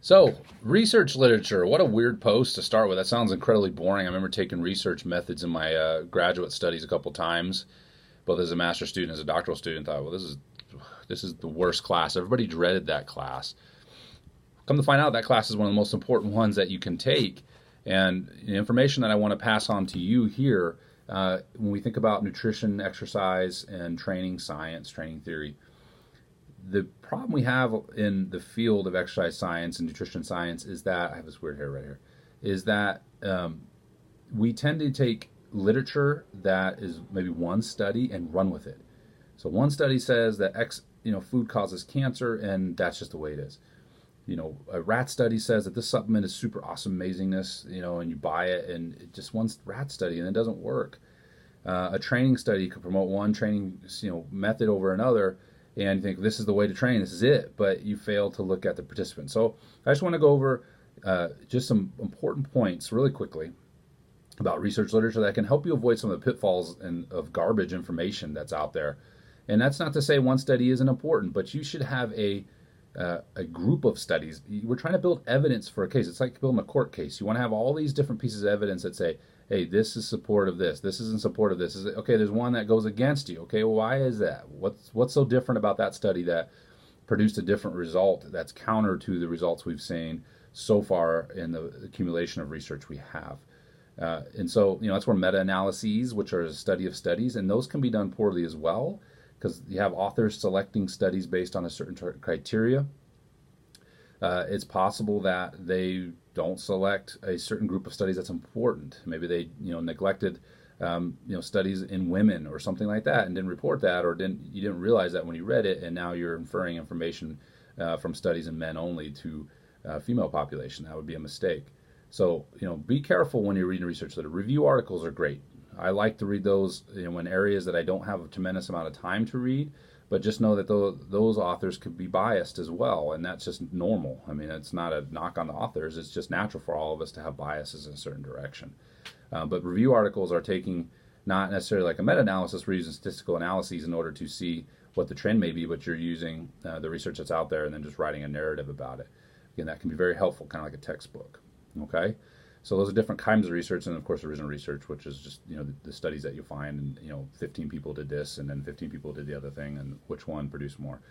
So, research literature. What a weird post to start with. That sounds incredibly boring. I remember taking research methods in my graduate studies a couple times, both as a master's student and as a doctoral student. Thought, well, this is the worst class. Everybody dreaded that class. Come to find out, that class is one of the most important ones that you can take. And the information that I want to pass on to you here, when we think about nutrition, exercise, and training science, training theory, the problem we have in the field of exercise science and nutrition science is that, I have this weird hair right here, is that we tend to take literature that is maybe one study and run with it. So one study says that food causes cancer, and that's just the way it is. A rat study says that this supplement is super awesome amazingness, and you buy it, and it just one rat study, and it doesn't work. A training study could promote one training, method over another, and you think this is the way to train, this is it, but you fail to look at the participants. So I just want to go over just some important points really quickly about research literature that can help you avoid some of the pitfalls of garbage information that's out there. And that's not to say one study isn't important, but you should have a group of studies. We're trying to build evidence for a case. It's like building a court case. You want to have all these different pieces of evidence that say, hey, this is support of this is in support of this. Okay, there's one that goes against you. Okay, well, why is that? What's so different about that study that produced a different result that's counter to the results we've seen so far in the accumulation of research we have? And so, that's where meta-analyses, which are a study of studies, and those can be done poorly as well, because you have authors selecting studies based on a certain criteria. It's possible that they don't select a certain group of studies that's important. Maybe they, neglected, studies in women or something like that, and didn't report that, or you didn't realize that when you read it, and now you're inferring information from studies in men only to female population. That would be a mistake. So, be careful when you're reading research literature. Review articles are great. I like to read those, in areas that I don't have a tremendous amount of time to read. But just know that those authors could be biased as well, and that's just normal. I mean, it's not a knock on the authors. It's just natural for all of us to have biases in a certain direction. But review articles are taking not necessarily like a meta-analysis. We're using statistical analyses in order to see what the trend may be, but you're using the research that's out there and then just writing a narrative about it. Again, that can be very helpful, kind of like a textbook. Okay? So those are different kinds of research, and of course original research, which is just the studies that you find, and 15 people did this, and then 15 people did the other thing, and which one produced more.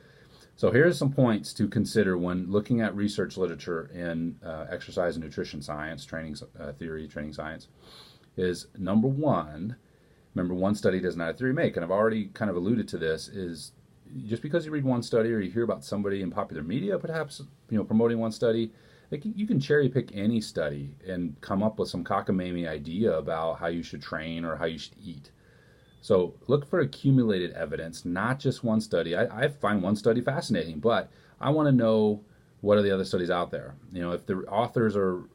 So here's some points to consider when looking at research literature in exercise and nutrition science, training theory, training science. Is number one, remember one study does not a theory make, and I've already kind of alluded to this. Is just because you read one study or you hear about somebody in popular media, perhaps promoting one study. You can cherry pick any study and come up with some cockamamie idea about how you should train or how you should eat. So look for accumulated evidence, not just one study. I find one study fascinating, but I want to know what are the other studies out there. If the authors are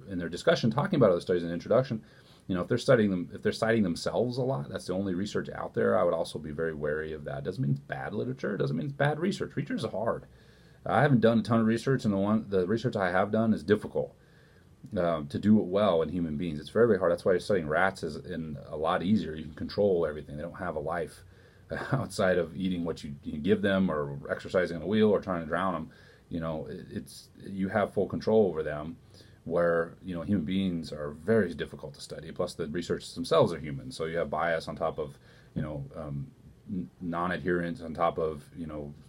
in their discussion talking about other studies in the introduction, if they're studying them, if they're citing themselves a lot, that's the only research out there. I would also be very wary of that. Doesn't mean it's bad literature. It doesn't mean it's bad research. Research is hard. I haven't done a ton of research, and the research I have done is difficult to do it well in human beings. It's very, very hard. That's why studying rats is a lot easier. You can control everything. They don't have a life outside of eating what you give them, or exercising on a wheel, or trying to drown them. You have full control over them, where human beings are very difficult to study. Plus, the researchers themselves are human, so you have bias on top of non-adherence on top of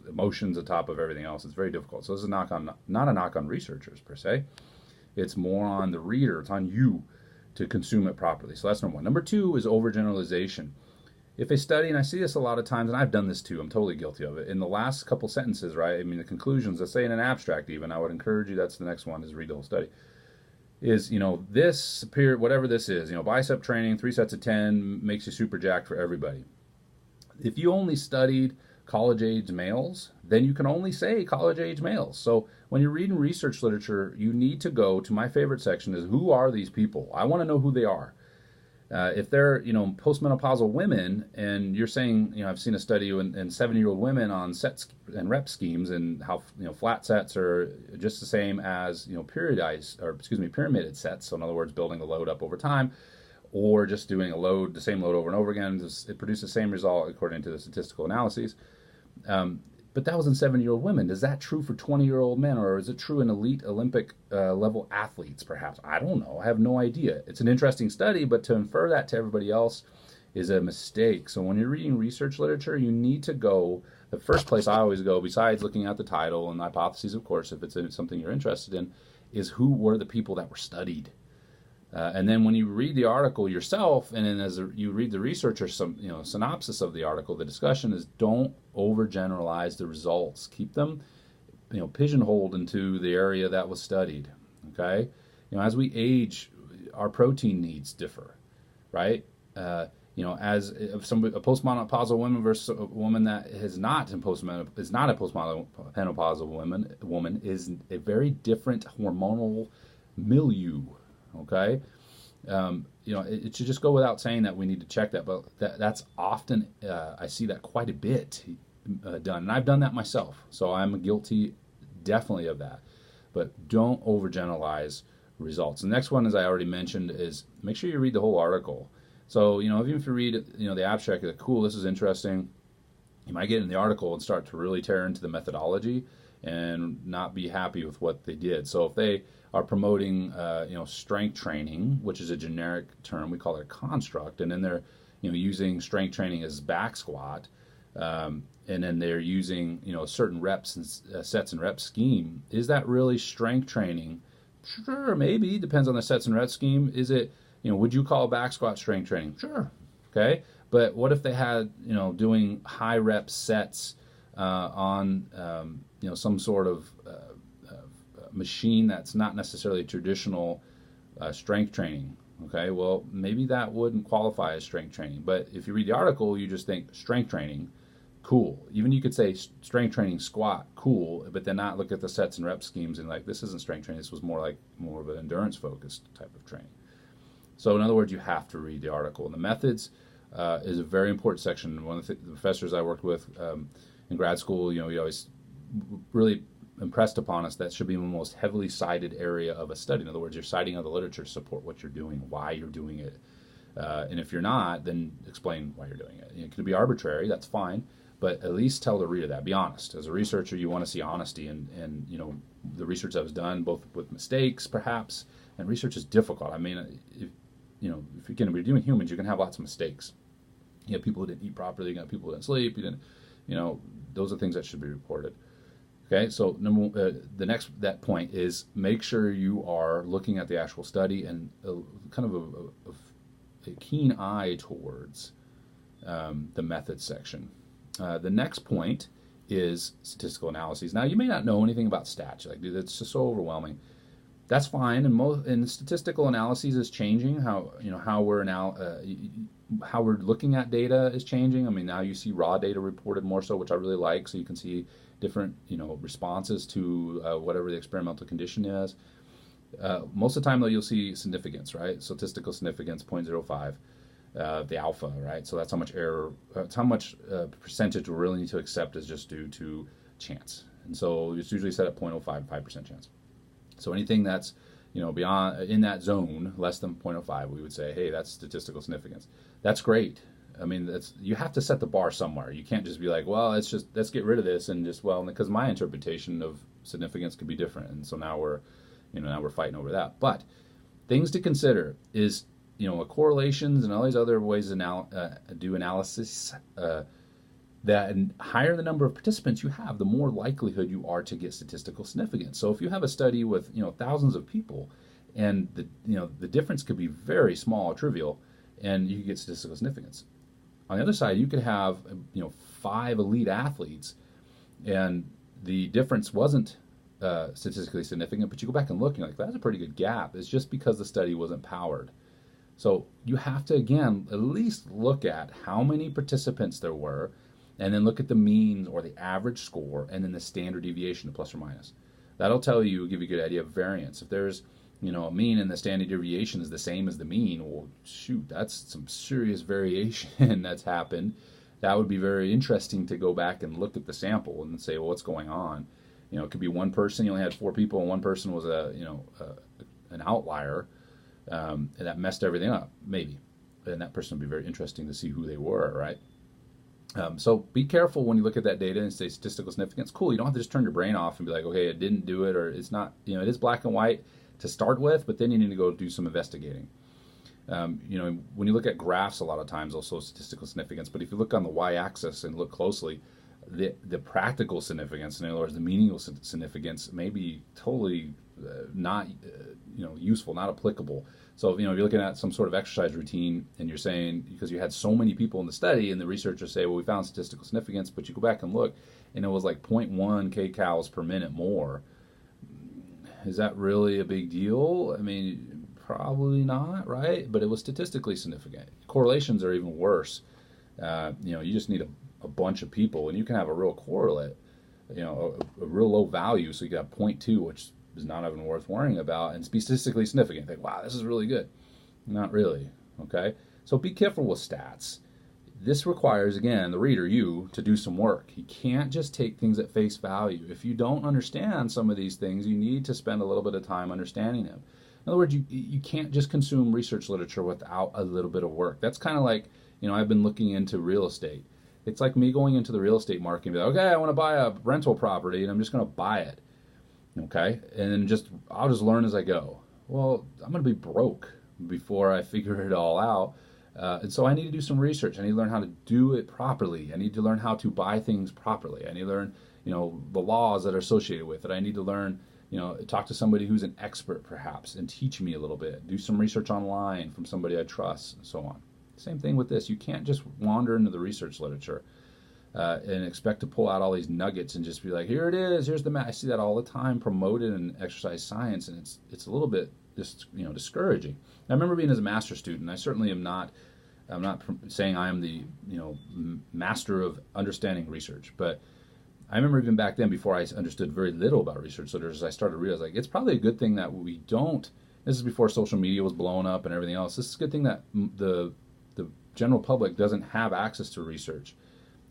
emotions on top of everything else. It's very difficult. So this is not a knock on researchers per se. It's more on the reader. It's on you to consume it properly. So that's number one. Number two is overgeneralization. If a study, and I see this a lot of times, and I've done this too, I'm totally guilty of it. In the last couple sentences, right? I mean, the conclusions, let's say in an abstract even, I would encourage you, that's the next one, is read the whole study. Is, this period, whatever this is, bicep training, 3 sets of 10 makes you super jacked for everybody. If you only studied college-age males, then you can only say college-age males. So when you're reading research literature, you need to go to my favorite section is, who are these people? I want to know who they are. If they're, postmenopausal women, and you're saying, I've seen a study in 70-year-old women on sets and rep schemes, and how, flat sets are just the same as, pyramided sets. So in other words, building the load up over time. Or just doing the same load over and over again. It produces the same result according to the statistical analyses. But that was in 70-year-old women. Is that true for 20-year-old men, or is it true in elite Olympic level athletes, perhaps? I don't know. I have no idea. It's an interesting study, but to infer that to everybody else is a mistake. So when you're reading research literature, you need to go, the first place I always go, besides looking at the title and the hypotheses, of course, if it's something you're interested in, is who were the people that were studied. And then when you read the article yourself, and then you read the researcher synopsis of the article, the discussion is don't overgeneralize the results. Keep them pigeonholed into the area that was studied. Okay, as we age, our protein needs differ, right? As a postmenopausal woman versus a woman that is not a postmenopausal woman is a very different hormonal milieu. Okay, it should just go without saying that we need to check that, but that's often I see that quite a bit done, and I've done that myself, so I'm guilty definitely of that. But don't overgeneralize results. The next one, as I already mentioned, is make sure you read the whole article. So even if you read the abstract, you're like, cool, this is interesting, you might get in the article and start to really tear into the methodology and not be happy with what they did. So if they are promoting, strength training, which is a generic term, we call it a construct, and then they're, using strength training as back squat, and then they're using, certain reps and sets and rep scheme. Is that really strength training? Sure, maybe. Depends on the sets and rep scheme. Is it, would you call back squat strength training? Sure. Okay. But what if they had, doing high rep sets on, some sort of machine that's not necessarily traditional strength training? Okay, well, maybe that wouldn't qualify as strength training. But if you read the article, you just think strength training, cool. Even you could say strength training squat, cool, but then not look at the sets and rep schemes and like, this isn't strength training. This was more of an endurance focused type of training. So in other words, you have to read the article. And the methods is a very important section. One of the professors I worked with in grad school, he always really impressed upon us that should be the most heavily cited area of a study. In other words, you're citing other literature to support what you're doing, why you're doing it. And if you're not, then explain why you're doing it. It could be arbitrary, that's fine, but at least tell the reader that. Be honest. As a researcher, you want to see honesty, and the research that was done, both with mistakes, perhaps, and research is difficult. I mean, if you're doing humans, you're going to have lots of mistakes. You have people who didn't eat properly, you got people who didn't sleep, those are things that should be reported. Okay, so that point is make sure you are looking at the actual study and kind of a keen eye towards the methods section. The next point is statistical analyses. Now, you may not know anything about stats. You're like, dude, that's just so overwhelming. That's fine. And statistical analyses is changing. How we're looking at data is changing. I mean, now you see raw data reported more so, which I really like. So you can see different responses to whatever the experimental condition is. Most of the time, though, you'll see significance, right? Statistical significance, 0.05, the alpha, right? So that's how much error, it's how much percentage we're really need to accept is just due to chance. And so it's usually set at 0.05, 5% chance. So anything that's beyond in that zone, less than 0.05, we would say, hey, that's statistical significance. That's great. I mean, you have to set the bar somewhere. You can't just be like, well, let's get rid of this and because my interpretation of significance could be different, and so now we're fighting over that. But things to consider is correlations and all these other ways to do analysis. That higher the number of participants you have, the more likelihood you are to get statistical significance. So if you have a study with thousands of people, and the difference could be very small, trivial, and you could get statistical significance. On the other side, you could have 5 elite athletes, and the difference wasn't statistically significant, but you go back and look, and you're like, that's a pretty good gap. It's just because the study wasn't powered. So you have to, again, at least look at how many participants there were, and then look at the mean or the average score, and then the standard deviation, the plus or minus. That'll give you a good idea of variance. If there's a mean and the standard deviation is the same as the mean, well, shoot, that's some serious variation that's happened. That would be very interesting to go back and look at the sample and say, well, what's going on? It could be one person, you only had 4 people, and one person was an outlier, and that messed everything up, maybe. And that person would be very interesting to see who they were, right? So be careful when you look at that data and say statistical significance. Cool, you don't have to just turn your brain off and be like, okay, it didn't do it, or it's not, it is black and white to start with, but then you need to go do some investigating. When you look at graphs, a lot of times also statistical significance, but if you look on the y-axis and look closely, the practical significance, in other words, the meaningful significance, may be totally not useful, not applicable. So if you're looking at some sort of exercise routine and you're saying, because you had so many people in the study, and the researchers say, well, we found statistical significance, but you go back and look and it was like 0.1 kcals per minute more. Is that really a big deal? I mean, probably not, right? But it was statistically significant. Correlations are even worse. You just need a bunch of people, and you can have a real correlate, a real low value. So you got 0.2, which is not even worth worrying about, and be statistically significant. Think, wow, this is really good. Not really, okay? So be careful with stats. This requires, again, the reader, you, to do some work. You can't just take things at face value. If you don't understand some of these things, you need to spend a little bit of time understanding them. In other words, you can't just consume research literature without a little bit of work. That's kind of like, I've been looking into real estate. It's like me going into the real estate market and be like, okay, I want to buy a rental property, and I'm just going to buy it. Okay, and then I'll just learn as I go. Well, I'm going to be broke before I figure it all out, and so I need to do some research. I need to learn how to do it properly. I need to learn how to buy things properly. I need to learn, the laws that are associated with it. I need to learn, talk to somebody who's an expert perhaps and teach me a little bit. Do some research online from somebody I trust, and so on. Same thing with this. You can't just wander into the research literature and expect to pull out all these nuggets and just be like, here it is, here's the math. I see that all the time promoted in exercise science, and it's a little bit just discouraging. I remember being as a master's student. I certainly I'm not saying I am the master of understanding research, but I remember even back then, before I understood very little about research literature, I started to realize it's probably a good thing that we don't. This is before social media was blowing up and everything else. This is a good thing that the general public doesn't have access to research.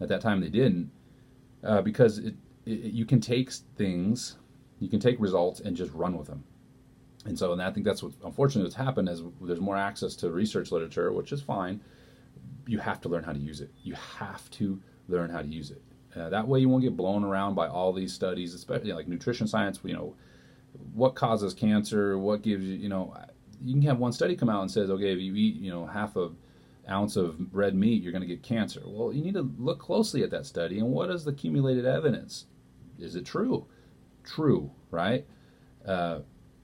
At that time, they didn't, because you can take things, you can take results and just run with them. And I think that's unfortunately what's happened is there's more access to research literature, which is fine. You have to learn how to use it. You have to learn how to use it. That way you won't get blown around by all these studies, especially like nutrition science. What causes cancer? What gives you, you can have one study come out and says, okay, if you eat, half a ounce of red meat, you're going to get cancer. Well, you need to look closely at that study, and what is the accumulated evidence? Is it true? True, right? I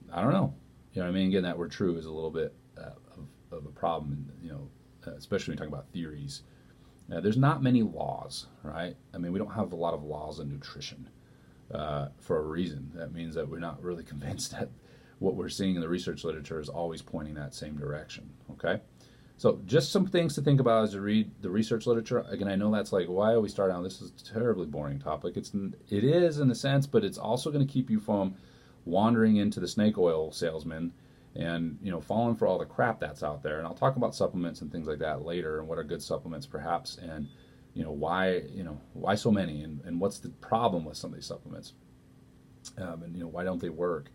don't know. Again, that word "true" is a little bit of a problem, especially when you talk about theories. There's not many laws, right? We don't have a lot of laws in nutrition for a reason. That means that we're not really convinced that what we're seeing in the research literature is always pointing that same direction, okay? So just some things to think about as you read the research literature. Again, I know that's like, why are we starting out? This is a terribly boring topic. It is in a sense, but it's also going to keep you from wandering into the snake oil salesman and falling for all the crap that's out there. And I'll talk about supplements and things like that later, and what are good supplements perhaps, and why so many, and what's the problem with some of these supplements, and why don't they work.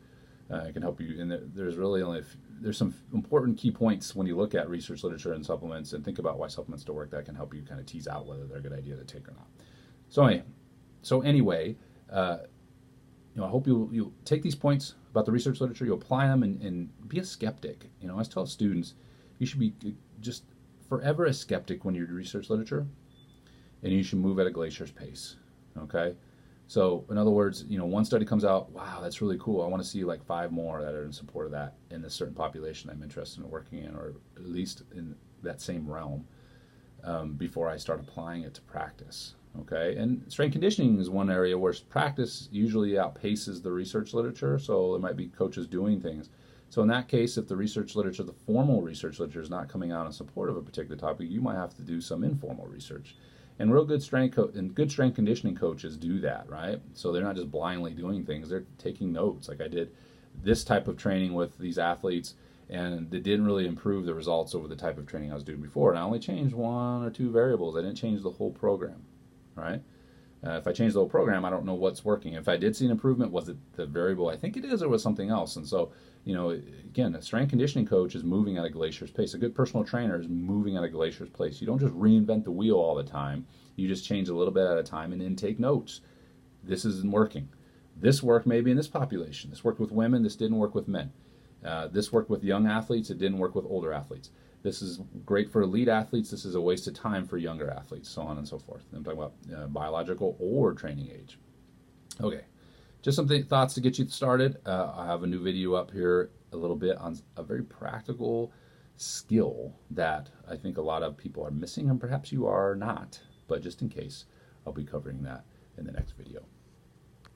It can help you, and there's really there's some important key points when you look at research literature and supplements and think about why supplements don't work, that can help you kind of tease out whether they're a good idea to take or not. So anyway, I hope you'll take these points about the research literature, you apply them, and be a skeptic. I always tell students, you should be just forever a skeptic when you read research literature, and you should move at a glacier's pace, okay? So in other words, one study comes out, wow, that's really cool. I want to see like 5 more that are in support of that in a certain population I'm interested in working in, or at least in that same realm, before I start applying it to practice. Okay, and strength conditioning is one area where practice usually outpaces the research literature, so there might be coaches doing things. So in that case, if the research literature, the formal research literature, is not coming out in support of a particular topic, you might have to do some informal research. And real good strength conditioning coaches do that, right? So they're not just blindly doing things, they're taking notes. Like I did this type of training with these athletes, and it didn't really improve the results over the type of training I was doing before. And I only changed 1 or 2 variables. I didn't change the whole program, right? If I change the whole program, I don't know what's working. If I did see an improvement, was it the variable I think it is, or was something else? And so, again, a strength conditioning coach is moving at a glacier's pace. A good personal trainer is moving at a glacier's pace. You don't just reinvent the wheel all the time. You just change a little bit at a time and then take notes. This isn't working. This worked maybe in this population. This worked with women. This didn't work with men. This worked with young athletes. It didn't work with older athletes. This is great for elite athletes. This is a waste of time for younger athletes, so on and so forth. I'm talking about biological or training age. Okay, just some thoughts to get you started. I have a new video up here a little bit on a very practical skill that I think a lot of people are missing, and perhaps you are not. But just in case, I'll be covering that in the next video.